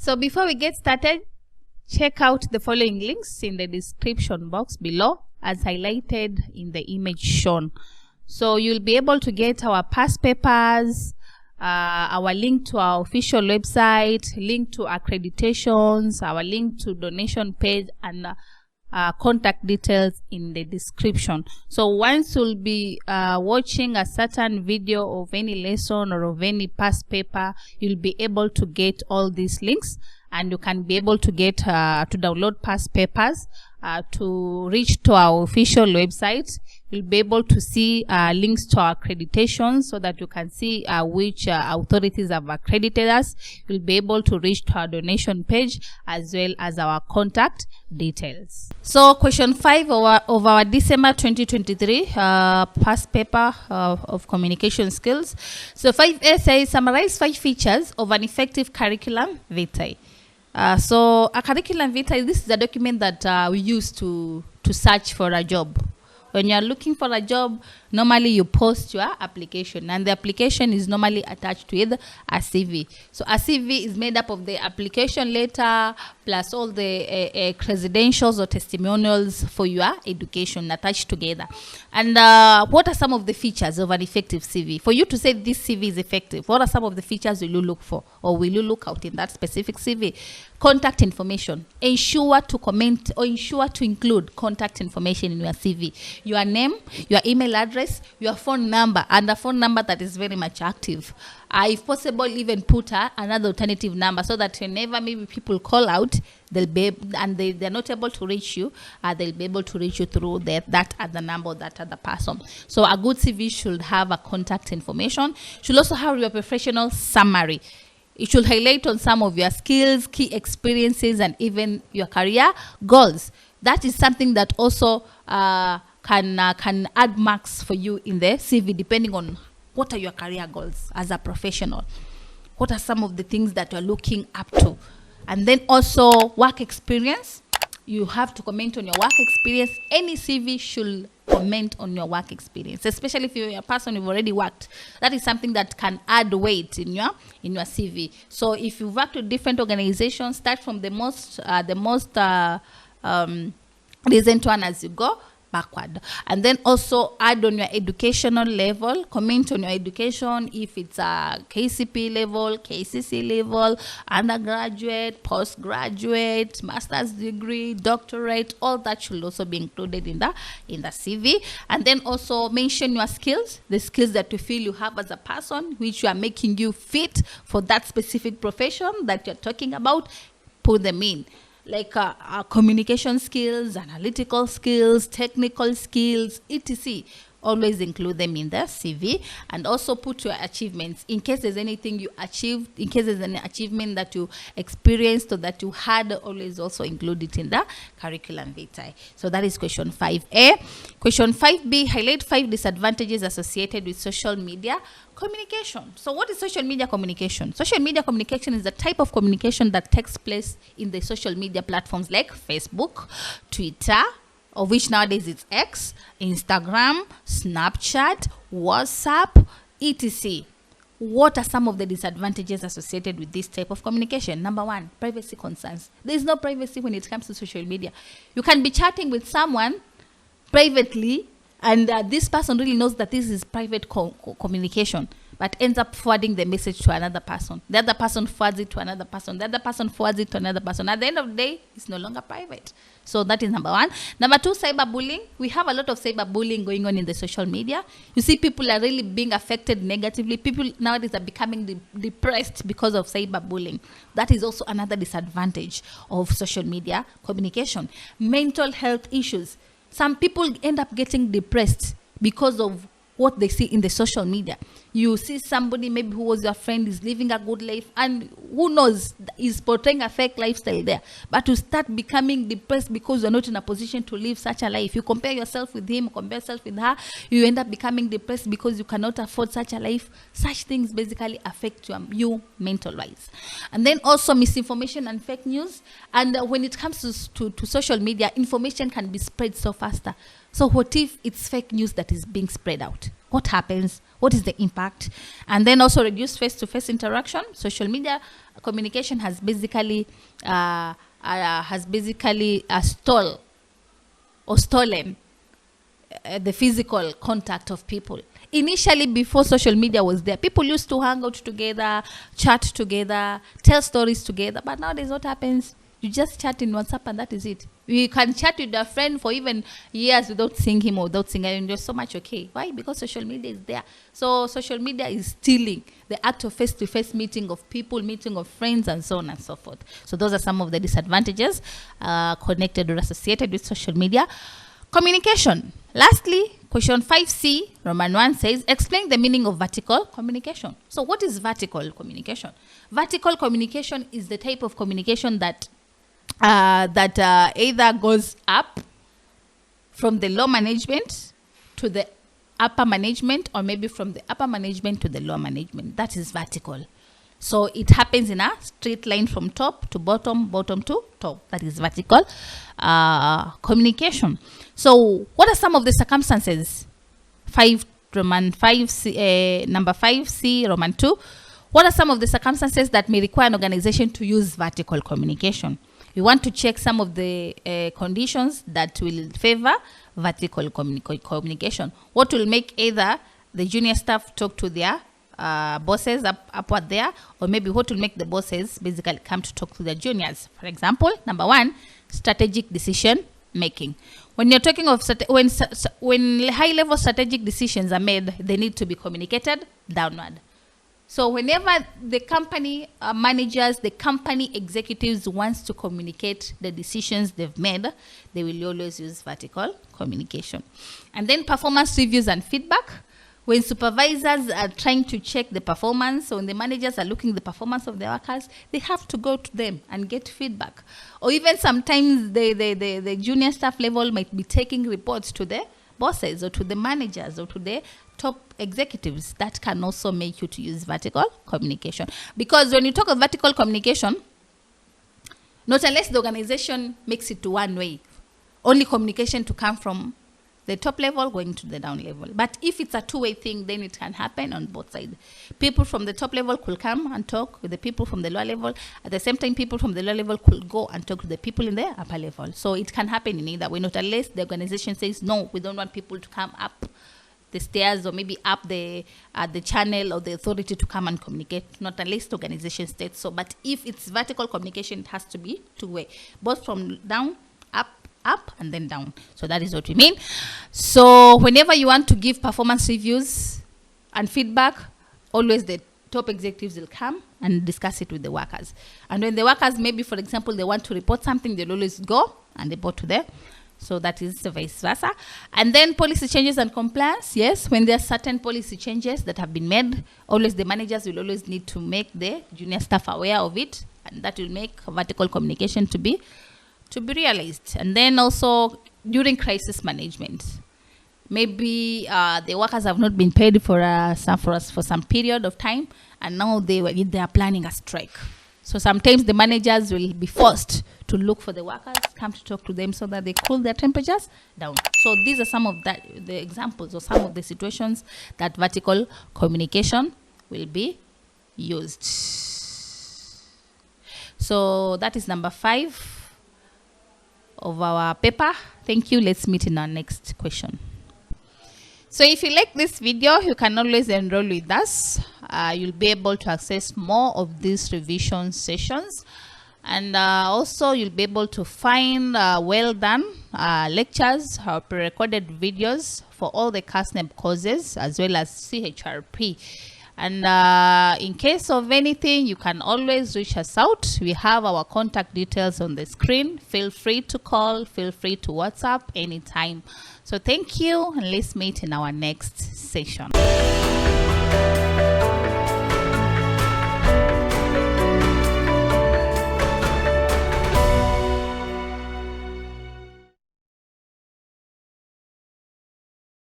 So before we get started, check out the following links in the description box below as highlighted in the image shown. So you'll be able to get our past papers, our link to our official website, link to accreditations, our link to donation page, and contact details in the description. So once you'll be watching a certain video of any lesson or of any past paper, you'll be able to get all these links, and you can be able to get to download past papers, to reach to our official website. You'll be able to see links to our accreditations so that you can see which authorities have accredited us. You'll be able to reach to our donation page as well as our contact details. So question 5 of our December 2023 past paper of communication skills. So 5A says summarize 5 features of an effective curriculum vitae. So a curriculum vitae, this is a document that we use to search for a job. When you are looking for a job, normally you post your application, and the application is normally attached with a CV. So a CV is made up of the application letter plus all the credentials or testimonials for your education attached together. And what are some of the features of an effective CV? For you to say this CV is effective, what are some of the features will you look for, or will you look out in that specific CV? Contact information. Ensure to comment or ensure to include contact information in your CV. Your name, your email address, your phone number, and a phone number that is very much active. If possible, even put another alternative number so that whenever maybe people call out, they'll be they're not able to reach you, they'll be able to reach you through that other number, that other person. So a good CV should have a contact information. Should also have your professional summary. It should highlight on some of your skills, key experiences, and even your career goals. That is something that also can add marks for you in the CV, depending on what are your career goals as a professional. What are some of the things that you're looking up to? And then also work experience. You have to comment on your work experience. Any CV should comment on your work experience, especially if you're a person who've already worked. That is something that can add weight in your CV. So if you've worked with different organizations, start from the most recent one as you go backward, and then also add on your educational level. Comment on your education, if it's a KCP level, KCC level, undergraduate, postgraduate, master's degree, doctorate. All that should also be included in the CV. And then also mention your skills, the skills that you feel you have as a person, which are making you fit for that specific profession that you're talking about. Put them in. Like communication skills, analytical skills, technical skills, etc. Always include them in the CV, and also put your achievements in case there's anything you achieved, in case there's an achievement that you experienced or that you had. Always also include it in the curriculum vitae. So that is question 5A. Question 5B, highlight 5 disadvantages associated with social media communication. So what is social media communication? Social media communication is the type of communication that takes place in the social media platforms like Facebook, Twitter, of which nowadays it's X, Instagram, Snapchat, WhatsApp, etc. What are some of the disadvantages associated with this type of communication? Number 1, privacy concerns. There is no privacy when it comes to social media. You can be chatting with someone privately, and this person really knows that this is private communication, but ends up forwarding the message to another person. The other person forwards it to another person. The other person forwards it to another person. At the end of the day, it's no longer private. So that is number 1. Number 2, cyberbullying. We have a lot of cyberbullying going on in the social media. You see, people are really being affected negatively. People nowadays are becoming depressed because of cyberbullying. That is also another disadvantage of social media communication. Mental health issues. Some people end up getting depressed because of what they see in the social media. You see somebody maybe who was your friend is living a good life, and who knows, is portraying a fake lifestyle there. But to start becoming depressed because you're not in a position to live such a life. You compare yourself with him, compare yourself with her, you end up becoming depressed because you cannot afford such a life. Such things basically affect you mental-wise. And then also misinformation and fake news. And when it comes to social media, information can be spread so faster. So what if it's fake news that is being spread out? What happens? What is the impact? And then also reduce face-to-face interaction. Social media communication has basically stolen the physical contact of people. Initially, before social media was there, people used to hang out together, chat together, tell stories together. But nowadays, what happens? You just chat in WhatsApp and that is it. You can chat with a friend for even years without seeing him or without seeing him. You're so much okay. Why? Because social media is there. So social media is stealing the act of face-to-face meeting of people, meeting of friends, and so on and so forth. So those are some of the disadvantages connected or associated with social media. Communication. Lastly, question 5C, Roman 1 says, explain the meaning of vertical communication. So what is vertical communication? Vertical communication is the type of communication that either goes up from the low management to the upper management, or maybe from the upper management to the lower management. That is vertical. So it happens in a straight line from top to bottom, bottom to top. That is vertical communication. So what are some of the circumstances? Number 5C, Roman 2. What are some of the circumstances that may require an organization to use vertical communication? We want to check some of the conditions that will favor vertical communication. What will make either the junior staff talk to their bosses upward there, or maybe what will make the bosses basically come to talk to their juniors. For example, number 1, strategic decision making. When you're talking of when high-level strategic decisions are made, they need to be communicated downward. So whenever the company managers, the company executives wants to communicate the decisions they've made, they will always use vertical communication. And then performance reviews and feedback. When supervisors are trying to check the performance, or when the managers are looking at the performance of their workers, they have to go to them and get feedback. Or even sometimes the junior staff level might be taking reports to the bosses or to the managers or to the top executives. That can also make you to use vertical communication. Because when you talk of vertical communication, not unless the organization makes it to one way, only communication to come from the top level going to the down level. But if it's a two-way thing, then it can happen on both sides. People from the top level could come and talk with the people from the lower level. At the same time, people from the lower level could go and talk to the people in the upper level. So it can happen in either way, not unless the organization says, no, we don't want people to come up the stairs or maybe up the channel, or the authority to come and communicate, not unless the organization states so. But if it's vertical communication, it has to be two-way, both from down, up and then down. So that is what we mean. So whenever you want to give performance reviews and feedback, always the top executives will come and discuss it with the workers. And when the workers, maybe for example, they want to report something, they'll always go and report to them. So that is vice versa. And then policy changes and compliance. Yes, when there are certain policy changes that have been made, always the managers will always need to make the junior staff aware of it, and that will make vertical communication to be realized. And then also during crisis management, maybe the workers have not been paid for some period of time, and now they are planning a strike. So sometimes the managers will be forced to look for the workers, come to talk to them so that they cool their temperatures down. So these are some of the examples or some of the situations that vertical communication will be used. So that is number 5 of our paper. Thank you. Let's meet in our next question. So if you like this video, you can always enroll with us. You'll be able to access more of these revision sessions, and also you'll be able to find well done lectures or pre-recorded videos for all the KASNEB courses as well as CHRP. And in case of anything, you can always reach us out. We have our contact details on the screen. Feel free to call, feel free to WhatsApp anytime. So thank you, and let's meet in our next session.